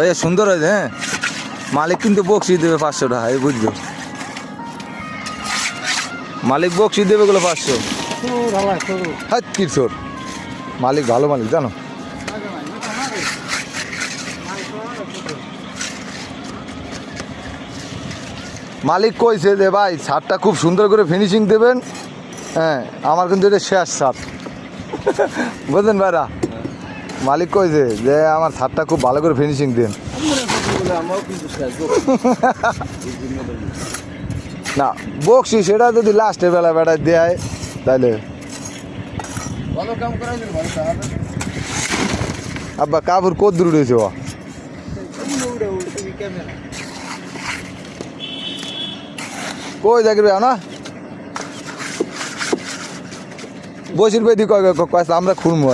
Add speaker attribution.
Speaker 1: ভাইয়া সুন্দর হয়েছে। হ্যাঁ, মালিক কিন্তু বকশি দেবে 500 টাকা, এই বুঝলো। মালিক বকশি দেবে গুলো 500। হ্যাঁ কিশোর মালিক ভালো মালিক জানো। মালিক কইছে যে ভাই ছাদটা খুব সুন্দর করে ফিনিশিং দেবেন। হ্যাঁ, আমার কিন্তু এটা শেষ ছাদ, বুঝলেন ভাইরা। মালিক কইছে যে আমার ছাদটা খুব ভালো করে ফিনিশিং দেন। না বকশি সেটা যদি লাস্টে বেলা বেড়ায় দেয় তাহলে। আব্বা কাপড় কত দূর উঠেছে? কই দেখবে না বসির বেদি কয় আমরা খুলবো।